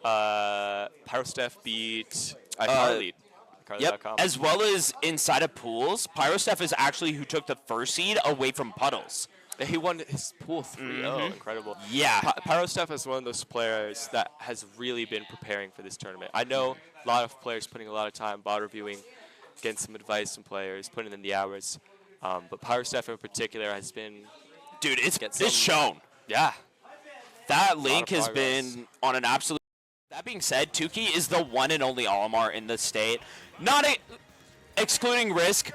PyroSteph beat Carly. Yep, as well as inside of pools, PyroSteph is actually who took the first seed away from Puddles. He won his pool 3-0. Incredible. Yeah. PyroSteph is one of those players that has really been preparing for this tournament. I know a lot of players putting a lot of time, bot reviewing, getting some advice from players, putting in the hours. But PyroSteph in particular has been... Dude, it's shown. Yeah. That link has been on an absolute... That being said, Tookie is the one and only Olimar in the state. Excluding Risk,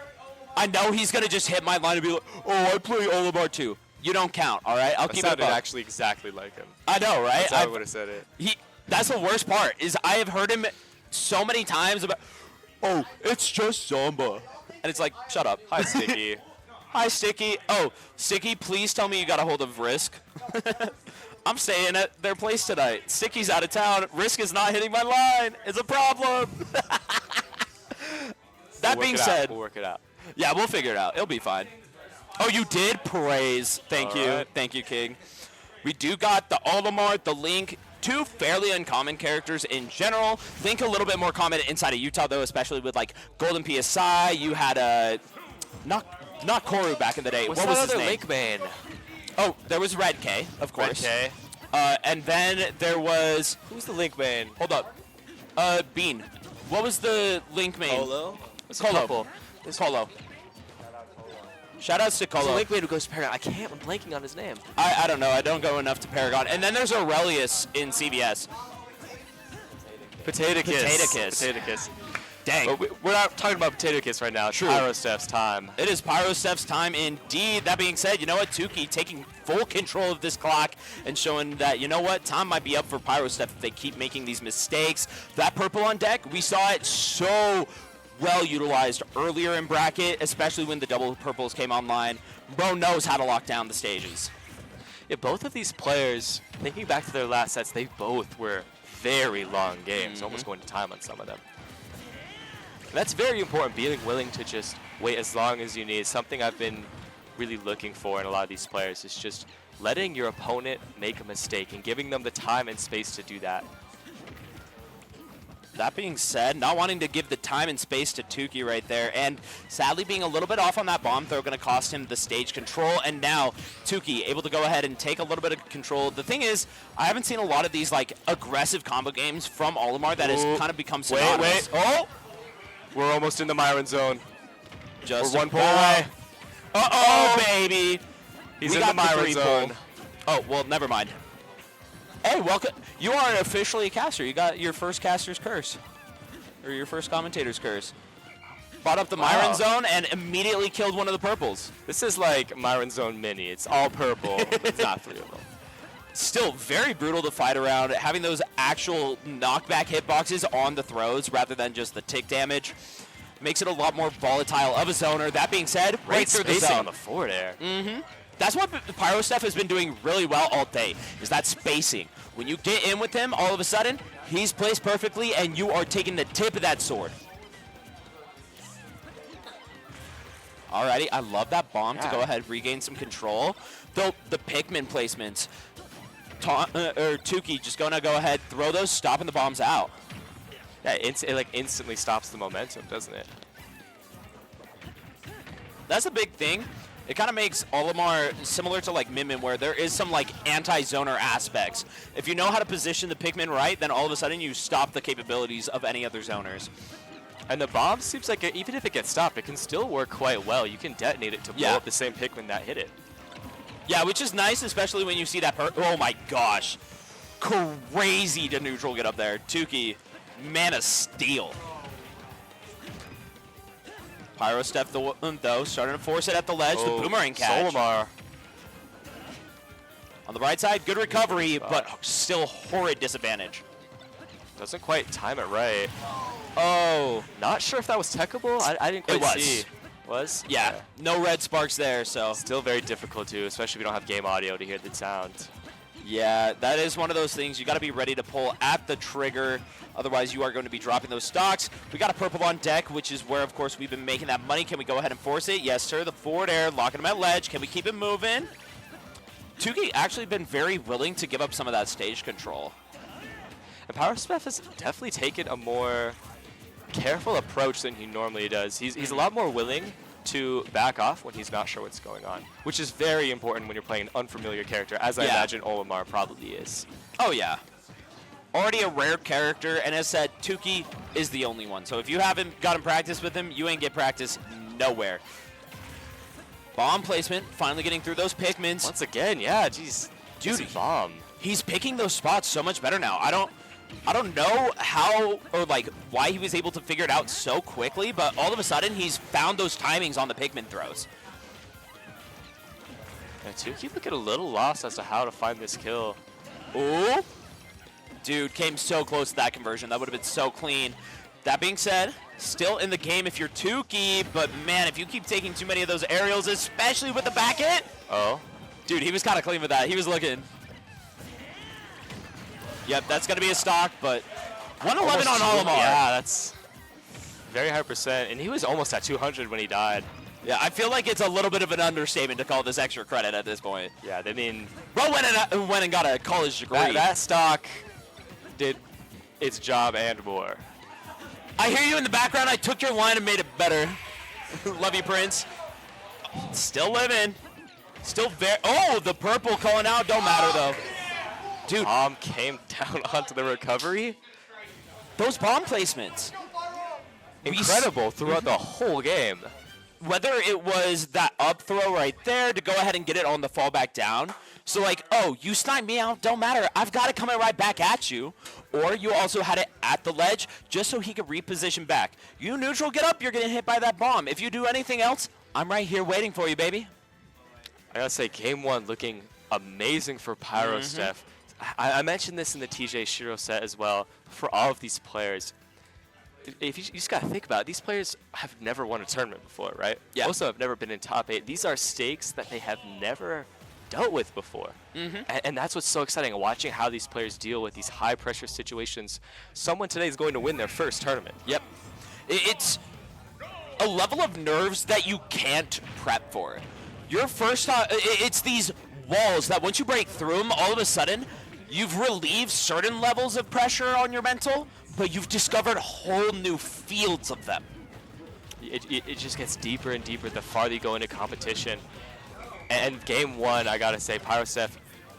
I know he's going to just hit my line and be like, oh, I play Olimar too. You don't count, all right? I'll keep it up. Actually exactly like him. I know, right? That's how I would have said it. That's the worst part, is I have heard him so many times about, oh, it's just Zomba. And it's like, shut up. Hi, Sticky. Hi, Sticky. Oh, Sticky, please tell me you got a hold of Risk. I'm staying at their place tonight. Sticky's out of town. Risk is not hitting my line. It's a problem. That being said, we'll work it out. Yeah, we'll figure it out. It'll be fine. Oh, you did? Praise. Thank you. Right. Thank you, King. We do got the Olimar, the Link, two fairly uncommon characters in general. Link a little bit more common inside of Utah, though, especially with, like, Golden PSI. You had a... Not Koru back in the day. What was his name? Link main? Oh, there was Red K, of course. Red K. And then there was... Who's the Link main? Hold up. Bean. What was the Link main? Colo? Colo. It's Colo. Shoutouts to Colo. There's a Link main who goes to Paragon. I'm blanking on his name. I don't know. I don't go enough to Paragon. And then there's Aurelius in CBS. Potato Kiss. Potato Kiss. Dang. But we're not talking about Potato Kiss right now. It's PyroSteph's time. It is PyroSteph's time indeed. That being said, you know what? Tookie taking full control of this clock and showing that, you know what? Time might be up for PyroSteph if they keep making these mistakes. That purple on deck, we saw it so well utilized earlier in bracket, especially when the double purples came online. Bro knows how to lock down the stages. Yeah, both of these players, thinking back to their last sets, they both were very long games, almost going to time on some of them. And that's very important, being willing to just wait as long as you need. Something I've been really looking for in a lot of these players is just letting your opponent make a mistake and giving them the time and space to do that. That being said, not wanting to give the time and space to Tookie right there, and sadly being a little bit off on that bomb throw, going to cost him the stage control, and now Tookie able to go ahead and take a little bit of control. The thing is, I haven't seen a lot of these like aggressive combo games from Olimar that has kind of become synonymous. Wait. Oh! We're almost in the Myron zone. Just we're one pull away. Uh-oh, baby. He's in the Myron zone. Oh, well, never mind. Hey, welcome. You are officially a caster. You got your first caster's curse. Or your first commentator's curse. Brought up the Myron zone and immediately killed one of the purples. This is like Myron zone mini. It's all purple. It's not 3 of them. Still very brutal to fight around, having those actual knockback hitboxes on the throws rather than just the tick damage makes it a lot more volatile of a zoner. That being said, right through the zone. On the forward air. That's what PyroSteph has been doing really well all day, is that spacing. When you get in with him, all of a sudden, he's placed perfectly and you are taking the tip of that sword. Alrighty, I love that bomb to go ahead, regain some control. Though the Pikmin placements, Tookie just going to go ahead, throw those, stopping the bombs out. Yeah, it like instantly stops the momentum, doesn't it? That's a big thing. It kind of makes Olimar similar to like Min Min, where there is some like anti-zoner aspects. If you know how to position the Pikmin right, then all of a sudden you stop the capabilities of any other zoners. And the bomb seems like even if it gets stopped, it can still work quite well. You can detonate it to blow up the same Pikmin that hit it. Yeah, which is nice, especially when you see that oh my gosh. Crazy to neutral get up there. Tookie, man of steel. PyroSteph, though, starting to force it at the ledge. The boomerang catch. Olimar. On the right side, good recovery, but still horrid disadvantage. Doesn't quite time it right. Oh. Not sure if that was techable. I didn't quite see. Was? Yeah. No red sparks there, so. Still very difficult to, especially if you don't have game audio to hear the sound. Yeah, that is one of those things. You got to be ready to pull at the trigger. Otherwise, you are going to be dropping those stocks. We got a purple on deck, which is where, of course, we've been making that money. Can we go ahead and force it? Yes, sir. The forward air, locking him at ledge. Can we keep him moving? Tookie actually been very willing to give up some of that stage control. And PyroSteph has definitely taken a more careful approach than he normally does. He's a lot more willing to back off when he's not sure what's going on, which is very important when you're playing an unfamiliar character, as I imagine Olimar probably is. Oh, yeah. Already a rare character, and as said, Tookie is the only one. So if you haven't gotten practice with him, you ain't get practice nowhere. Bomb placement, finally getting through those Pikmins. Once again, yeah, jeez. Dude, bomb. He's picking those spots so much better now. I don't know how or like why he was able to figure it out so quickly, but all of a sudden he's found those timings on the Pikmin throws. Yeah, Tookie looking a little lost as to how to find this kill. Ooh. Dude, came so close to that conversion. That would have been so clean. That being said, still in the game if you're Tookie, but man, if you keep taking too many of those aerials, especially with the back hit. Oh. Dude, he was kind of clean with that. He was looking. Yep, that's going to be a stock, but 111 on Olimar. Yeah, that's very high percent, and he was almost at 200 when he died. Yeah, I feel like it's a little bit of an understatement to call this extra credit at this point. Yeah, I mean, Bro went and got a college degree. That stock did its job and more. I hear you in the background. I took your line and made it better. Love you, Prince. Still living. Still very. Oh, the purple calling out. Don't matter, though. Dude. Bomb came down onto the recovery. Those bomb placements. Incredible throughout the whole game. Whether it was that up throw right there to go ahead and get it on the fallback down. So like, oh, you sniped me out, don't matter. I've got it coming right back at you. Or you also had it at the ledge just so he could reposition back. You neutral, get up, you're getting hit by that bomb. If you do anything else, I'm right here waiting for you, baby. I gotta say, game one looking amazing for PyroSteph. I mentioned this in the TJ Shiro set as well. For all of these players, if you just gotta think about it, these players have never won a tournament before, right? Yeah. Also have never been in top 8. These are stakes that they have never dealt with before. And that's what's so exciting, watching how these players deal with these high pressure situations. Someone today is going to win their first tournament. Yep. It's a level of nerves that you can't prep for. Your first it's these walls that once you break through them, all of a sudden you've relieved certain levels of pressure on your mental, but you've discovered whole new fields of them. It just gets deeper and deeper the farther you go into competition. And game one, I gotta say, PyroSteph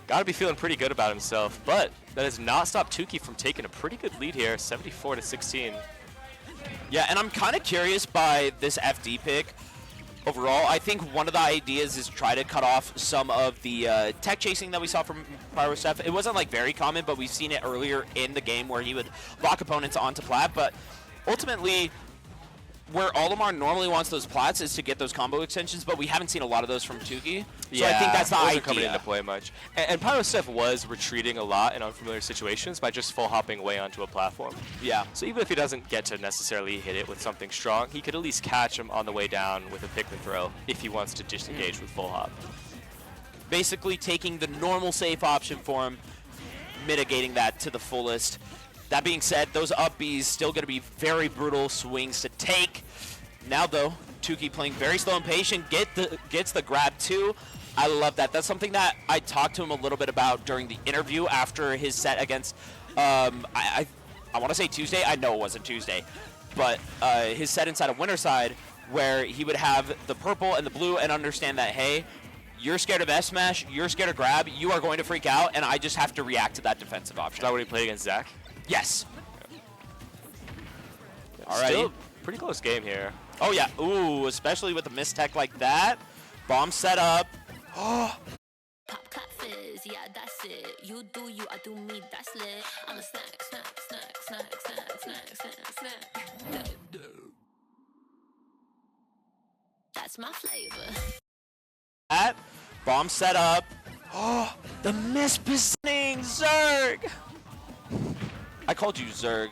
gotta be feeling pretty good about himself, but that has not stopped Tookie from taking a pretty good lead here, 74-16. Yeah, and I'm kind of curious by this FD pick. Overall, I think one of the ideas is try to cut off some of the tech chasing that we saw from PyroSteph. It wasn't like very common, but we've seen it earlier in the game where he would lock opponents onto plat. But ultimately, where Olimar normally wants those plats is to get those combo extensions, but we haven't seen a lot of those from Tookie. So I think that's the idea. Coming into play much. And PyroSteph was retreating a lot in unfamiliar situations by just full hopping away onto a platform. Yeah. So even if he doesn't get to necessarily hit it with something strong, he could at least catch him on the way down with a Pikmin throw if he wants to disengage with full hop. Basically taking the normal safe option for him, mitigating that to the fullest. That being said, those up Bs still going to be very brutal swings to take. Now, though, Tookie playing very slow and patient, gets the grab, too. I love that. That's something that I talked to him a little bit about during the interview after his set against, I want to say Tuesday. I know it wasn't Tuesday. But his set inside of Winterside, where he would have the purple and the blue and understand that, hey, you're scared of S-Smash, you're scared of grab, you are going to freak out, and I just have to react to that defensive option. Is that what he played against Zach? Yes. Alright. Still pretty close game here. Oh, yeah. Ooh, especially with a mistech like that. Bomb set up. Oh. Pop cut fizz, yeah, that's it. You do you, I do me, that's lit. I'm a snack, snack, snack, snack, snack, snack, snack, snack. That's my flavor. That bomb set up. Oh, the mispositioning, Zerg. I called you Zerg.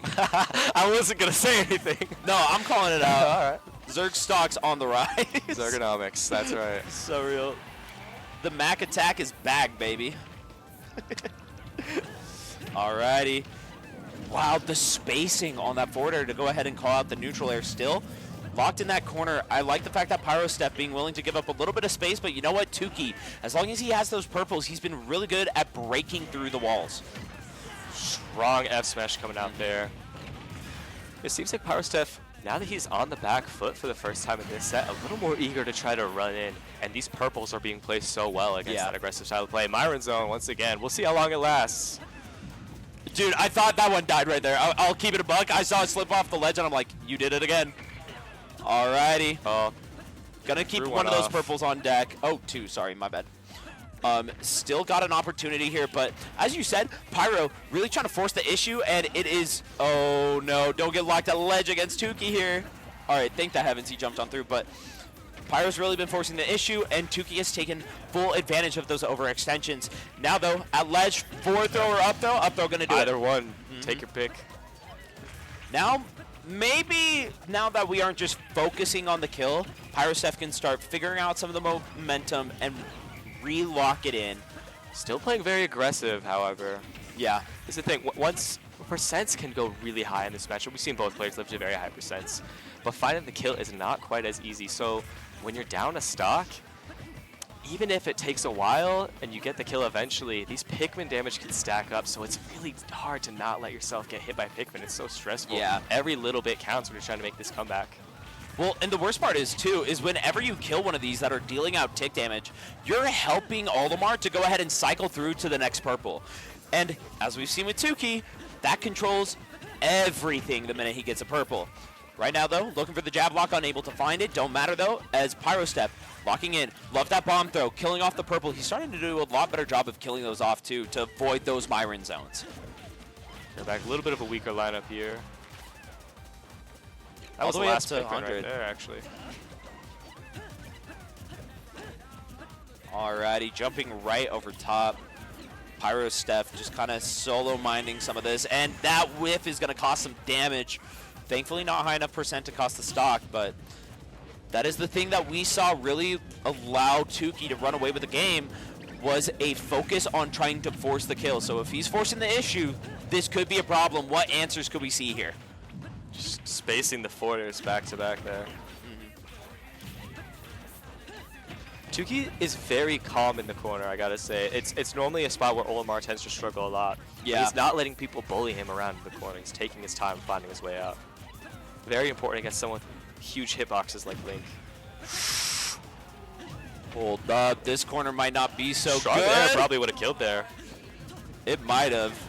I wasn't going to say anything. No, I'm calling it out. All right. Zerg stock's on the rise. Zergonomics, that's right. So real. The Mac attack is back, baby. Alrighty. Wow, the spacing on that forward air to go ahead and call out the neutral air still. Locked in that corner. I like the fact that PyroSteph being willing to give up a little bit of space, but you know what, Tookie, as long as he has those purples, he's been really good at breaking through the walls. Strong F smash coming out there. It seems like PyroSteph, now that he's on the back foot for the first time in this set, a little more eager to try to run in. And these purples are being placed so well against that aggressive style of play. Myron zone, once again. We'll see how long it lasts. Dude, I thought that one died right there. I'll keep it a buck. I saw it slip off the ledge, and I'm like, you did it again. Alrighty. Oh, Gonna keep one of those purples on deck. Oh, two, sorry, my bad. Still got an opportunity here, but as you said, Pyro really trying to force the issue, and it is, oh no, don't get locked at ledge against Tookie here. All right, thank the heavens he jumped on through, but Pyro's really been forcing the issue, and Tookie has taken full advantage of those overextensions. Now though, at ledge, forward throw or up throw gonna do either it. one, take your pick. Now, maybe now that we aren't just focusing on the kill, PyroSteph can start figuring out some of the momentum and re-lock it in. Still playing very aggressive, however. Yeah. This is the thing, once percents can go really high in this matchup. We've seen both players live to very high percents, but finding the kill is not quite as easy. So when you're down a stock, even if it takes a while and you get the kill eventually, these Pikmin damage can stack up, so it's really hard to not let yourself get hit by Pikmin. It's so stressful. Yeah. Every little bit counts when you're trying to make this comeback. Well, and the worst part is, too, is whenever you kill one of these that are dealing out tick damage, you're helping Olimar to go ahead and cycle through to the next purple. And as we've seen with Tookie, that controls everything the minute he gets a purple. Right now, though, looking for the jab lock, unable to find it. Don't matter, though, as PyroSteph locking in. Love that bomb throw, killing off the purple. He's starting to do a lot better job of killing those off, too, to avoid those Myron zones. They're back a little bit of a weaker lineup here. That All was the the way up last to Pikmin 100. right there, actually. Alrighty, jumping right over top. PyroSteph just kind of solo minding some of this, and that whiff is going to cost some damage. Thankfully not high enough percent to cost the stock, but that is the thing that we saw really allow Tookie to run away with the game, was a focus on trying to force the kill. So if he's forcing the issue, this could be a problem. What answers could we see here? Just spacing the forwarders back to back there. Tookie is very calm in the corner, I gotta say. It's normally a spot where Olimar tends to struggle a lot. Yeah. He's not letting people bully him around in the corner. He's taking his time finding his way out. Very important against someone with huge hitboxes like Link. Hold up, this corner might not be so Strong good. air probably would have killed there. It might have.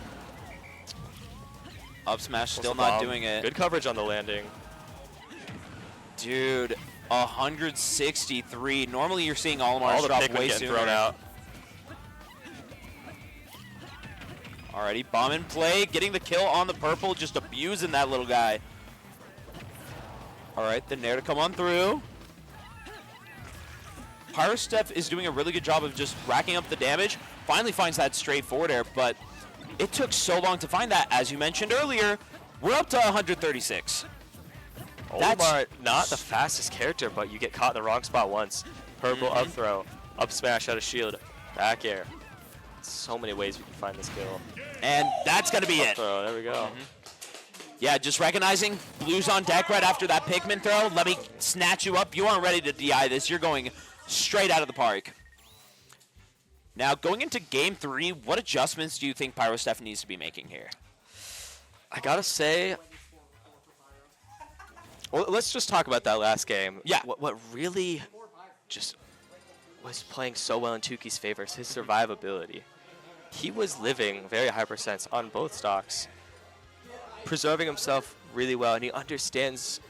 Up smash still not doing it. Good coverage on the landing. Dude, 163. Normally you're seeing Olimar All the drop Pikmin way getting sooner. thrown out. Alrighty, bomb in play, getting the kill on the purple, just abusing that little guy. Alright, the Nair to come on through. PyroSteph is doing a really good job of just racking up the damage. Finally finds that straight forward air, but it took so long to find that. As you mentioned earlier, we're up to 136. Olimar, not the fastest character, but you get caught in the wrong spot once. Purple up throw, up smash out of shield, back air. So many ways we can find this kill. And that's going to be Up it. throw, there we go. Yeah, just recognizing blues on deck right after that Pikmin throw. Let me snatch you up. You aren't ready to DI this. You're going straight out of the park. Now, going into game 3, what adjustments do you think PyroSteph needs to be making here? I gotta say, well, let's just talk about that last game. Yeah. What really just was playing so well in Tookie's favor is his survivability. He was living very high percents on both stocks, preserving himself really well, and he understands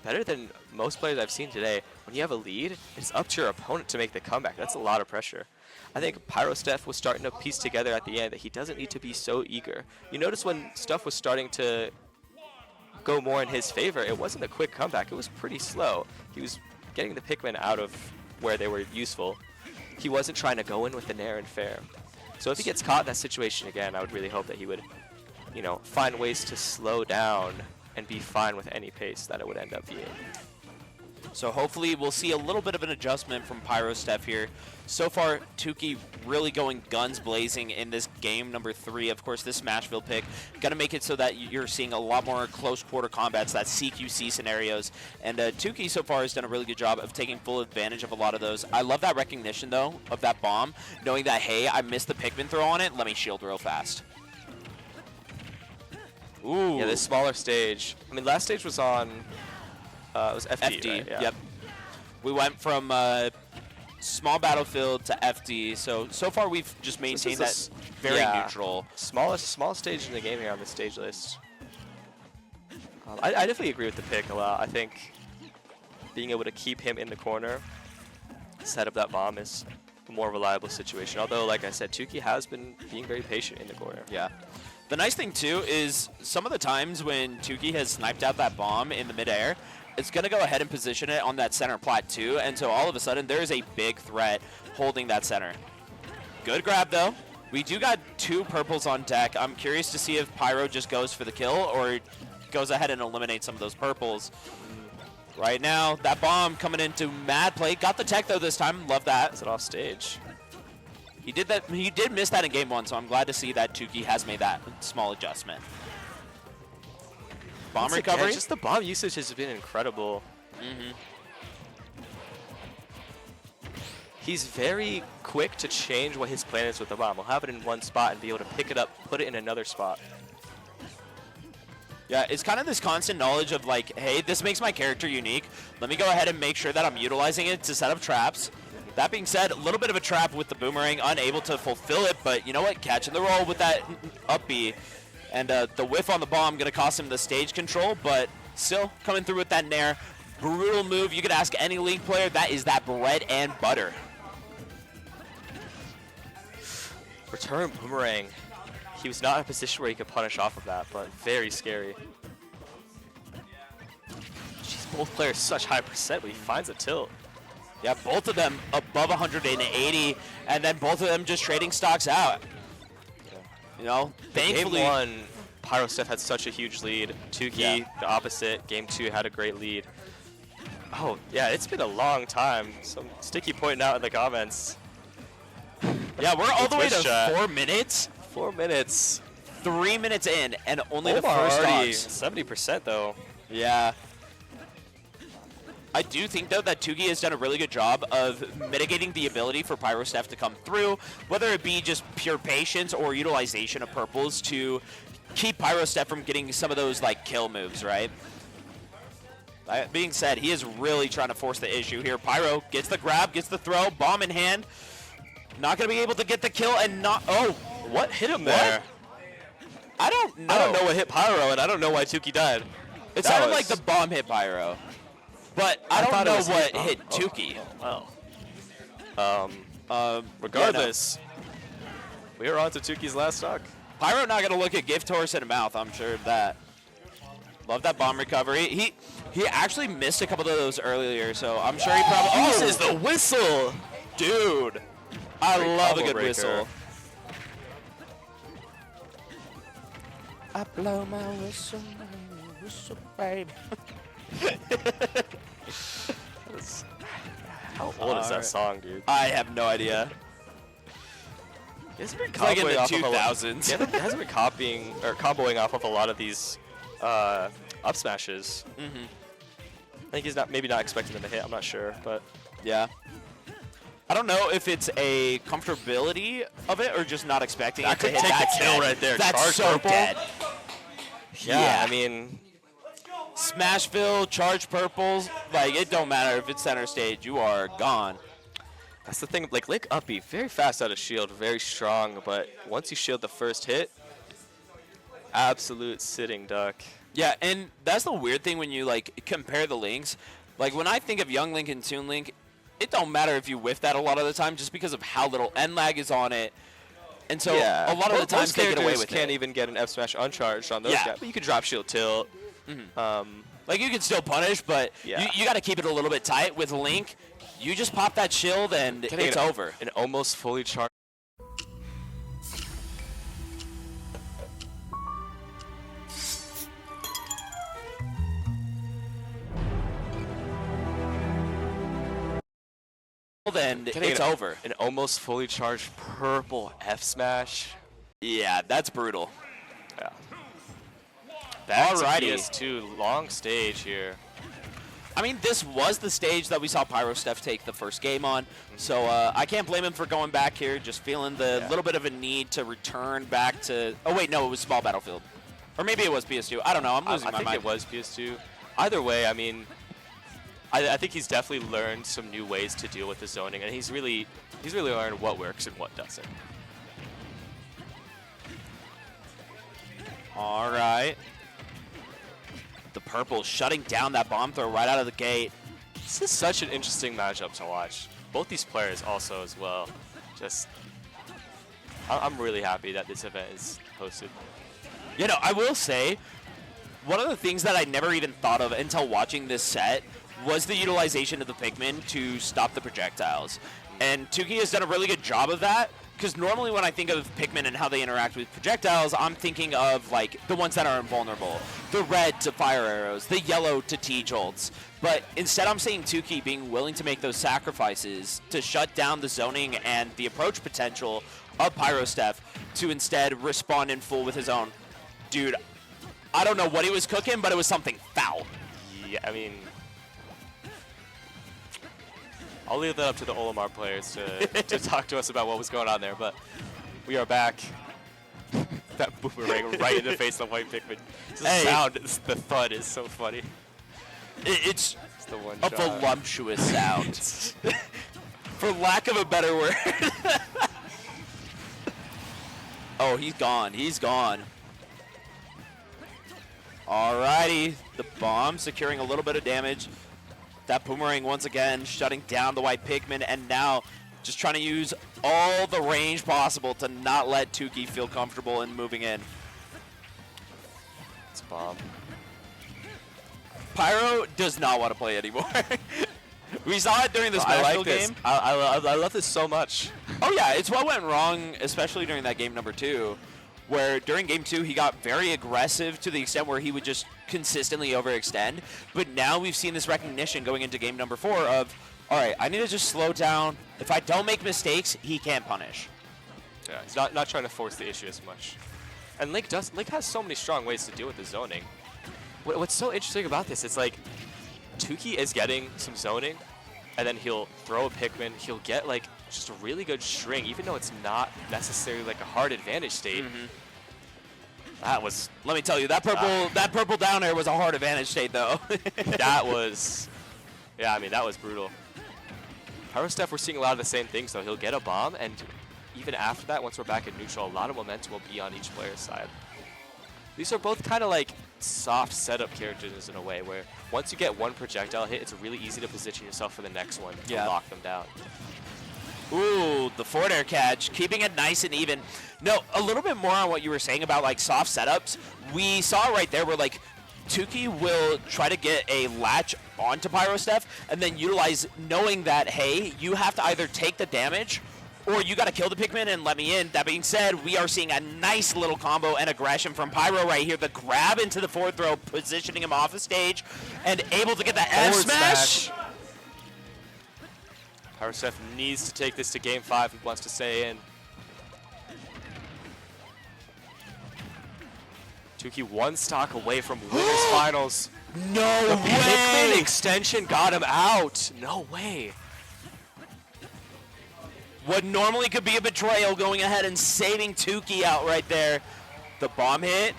better than most players I've seen today. When you have a lead, it's up to your opponent to make the comeback. That's a lot of pressure. I think PyroSteph was starting to piece together at the end that he doesn't need to be so eager. You notice when stuff was starting to go more in his favor, it wasn't a quick comeback. It was pretty slow. He was getting the Pikmin out of where they were useful. He wasn't trying to go in with the Nair and fair. So if he gets caught in that situation again, I would really hope that he would, you know, find ways to slow down and be fine with any pace that it would end up being. So hopefully we'll see a little bit of an adjustment from PyroSteph here. So far, Tookie really going guns blazing in this game number 3. Of course, this Smashville pick going to make it so that you're seeing a lot more close quarter combats, that CQC scenarios. And Tookie so far has done a really good job of taking full advantage of a lot of those. I love that recognition, though, of that bomb, knowing that, hey, I missed the Pikmin throw on it. Let me shield real fast. Ooh. Yeah, this smaller stage. I mean, last stage was on, it was FD, right? Yeah. Yep. We went from small battlefield to FD, so far we've just maintained that very neutral. Smallest stage in the game here on the stage list. I definitely agree with the pick a lot. I think being able to keep him in the corner, set up that bomb is a more reliable situation. Although, like I said, Tookie has been being very patient in the corner. Yeah. The nice thing, too, is some of the times when Tookie has sniped out that bomb in the midair, it's going to go ahead and position it on that center plat, too. And so all of a sudden, there is a big threat holding that center. Good grab, though. We do got 2 purples on deck. I'm curious to see if Pyro just goes for the kill or goes ahead and eliminates some of those purples. Right now, that bomb coming into mad play. Got the tech, though, this time. Love that. Is it off stage? He did that. He did miss that in game 1, so I'm glad to see that Tookie has made that small adjustment. Bomb Once recovery. Again, just the bomb usage has been incredible. He's very quick to change what his plan is with the bomb. He'll have it in one spot and be able to pick it up, put it in another spot. Yeah, it's kind of this constant knowledge of like, hey, this makes my character unique. Let me go ahead and make sure that I'm utilizing it to set up traps. That being said, a little bit of a trap with the boomerang, unable to fulfill it, but you know what? Catching the roll with that up B. And the whiff on the bomb going to cost him the stage control, but still coming through with that nair. Brutal move. You could ask any Link player. That is that bread and butter. Return boomerang. He was not in a position where he could punish off of that, but very scary. Jeez, both players such high percent, but he finds a tilt. Yeah, both of them above 180, and then both of them just trading stocks out. You know, thankfully. Game 1, PyroSteph had such a huge lead. Tookie, the opposite. Game 2 had a great lead. Oh, yeah, it's been a long time. Some Sticky pointing out in the comments. Yeah, we're all the way to chat. 4 minutes. 4 minutes. 3 minutes in, and only the Olimar first already stocks. 70% though. Yeah. I do think, though, that Tookie has done a really good job of mitigating the ability for PyroSteph to come through, whether it be just pure patience or utilization of purples to keep PyroSteph from getting some of those, like, kill moves, right? That being said, he is really trying to force the issue here. Pyro gets the grab, gets the throw, bomb in hand. Not going to be able to get the kill and not... Oh, what hit him there? I don't know. I don't know what hit Pyro, and I don't know why Tookie died. It sounded like the bomb hit Pyro. But I don't know what hit Tookie. Regardless, we are on to Tookie's last stock. Pyro not going to look a gift horse in the mouth, I'm sure of that. Love that bomb recovery. He actually missed a couple of those earlier, so I'm sure he probably uses the whistle. Dude, I love a good breaker. whistle. I blow my whistle, baby. How old is that song, dude? I have no idea. It's been like in the off of 2000s. Yeah, it hasn't been copying or comboing off of a lot of these up smashes. I think he's maybe not expecting them to hit. I'm not sure, but yeah. I don't know if it's a comfortability of it or just not expecting it to hit. Take that the kill right there. That's Charge so purple. dead. Yeah, I mean, Smashville, charge purples, like it don't matter if it's center stage, you are gone. that's the thing. Like Link uppy, very fast out of shield, very strong, but once you shield the first hit, absolute sitting duck. Yeah, and that's the weird thing when you like compare the Links. Like when I think of Young Link and Toon Link, it don't matter if you whiff that a lot of the time just because of how little end lag is on it. And so a lot of the times they get away with it. Can't even get an F smash uncharged on those guys, but you can drop shield tilt. Like you can still punish, but you got to keep it a little bit tight. With Link, you just pop that shield and it's over. An almost fully charged. Then it's over. An almost fully charged purple F smash. Yeah, that's brutal. Yeah. That's Alrighty. a PS2 long stage here. I mean, this was the stage that we saw PyroSteph take the first game on, so I can't blame him for going back here, just feeling the little bit of a need to return back to... Oh, wait, no, it was small battlefield. Or maybe it was PS2. I don't know. I'm losing I my think mind. it was PS2. Either way, I mean, I think he's definitely learned some new ways to deal with the zoning, and he's really learned what works and what doesn't. All right. The purple shutting down that bomb throw right out of the gate. This is such an interesting matchup to watch. Both these players also as well. Just, I'm really happy that this event is hosted. You know, I will say, one of the things that I never even thought of until watching this set was the utilization of the Pikmin to stop the projectiles. And Tookie has done a really good job of that, because normally when I think of Pikmin and how they interact with projectiles, I'm thinking of like the ones that are invulnerable. The red to fire arrows, the yellow to T-jolts. But instead I'm seeing Tookie being willing to make those sacrifices to shut down the zoning and the approach potential of PyroSteph to instead respond in full with his own. Dude, I don't know what he was cooking, but it was something foul. Yeah, I mean, I'll leave that up to the Olimar players to talk to us about what was going on there, but we are back. That boomerang right in the face of the white Pikmin. The sound, the thud is so funny. It's the one a shot. voluptuous sound. For lack of a better word. Oh, he's gone. He's gone. Alrighty. The bomb securing a little bit of damage. That boomerang once again shutting down the white Pikmin, and now just trying to use all the range possible to not let Tookie feel comfortable in moving in. It's bomb. Pyro does not want to play anymore. We saw it during the I special like this. game. I love this so much. Oh yeah, it's what went wrong, especially during that game number 2, where during game 2 he got very aggressive to the extent where he would just consistently overextend. But now we've seen this recognition going into game number 4 of, all right, I need to just slow down. If I don't make mistakes, he can't punish. Yeah, he's not trying to force the issue as much. And Link has so many strong ways to deal with the zoning. What's so interesting about this, it's like Tookie is getting some zoning, and then he'll throw a Pikmin. He'll get like just a really good string, even though it's not necessarily like a hard advantage state. That was, Let me tell you, that purple down air was a hard advantage state though. that was, yeah, I mean, that was brutal. PyroSteph, we're seeing a lot of the same things though. He'll get a bomb, and even after that, once we're back in neutral, a lot of momentum will be on each player's side. These are both kind of like soft setup characters in a way, where once you get one projectile hit, it's really easy to position yourself for the next one to lock them down. Ooh, the forward air catch, keeping it nice and even. No, a little bit more on what you were saying about like soft setups. We saw right there where like Tookie will try to get a latch onto PyroSteph and then utilize knowing that, hey, you have to either take the damage or you got to kill the Pikmin and let me in. That being said, we are seeing a nice little combo and aggression from Pyro right here. The grab into the forward throw, positioning him off the stage and able to get that F smash. PyroSteph needs to take this to game 5 if he wants to stay in. Tookie one stock away from winners finals. No The way! Pikmin extension got him out. No way. What normally could be a betrayal going ahead and saving Tookie out right there. The bomb hit.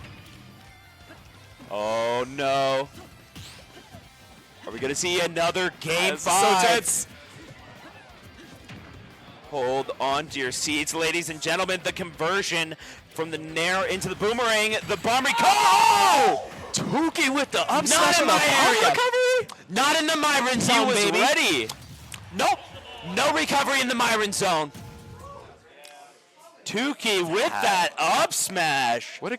Oh no. Are we going to see another game 5? So tense. Hold on to your seats, ladies and gentlemen. The conversion from the Nair into the boomerang. The bomb recovery. Oh! Tookie with the up Not smash in on the my bomb area. recovery. Not in the Myron zone, He was baby. ready. Nope. No recovery in the Myron zone. Tookie with that up smash. What a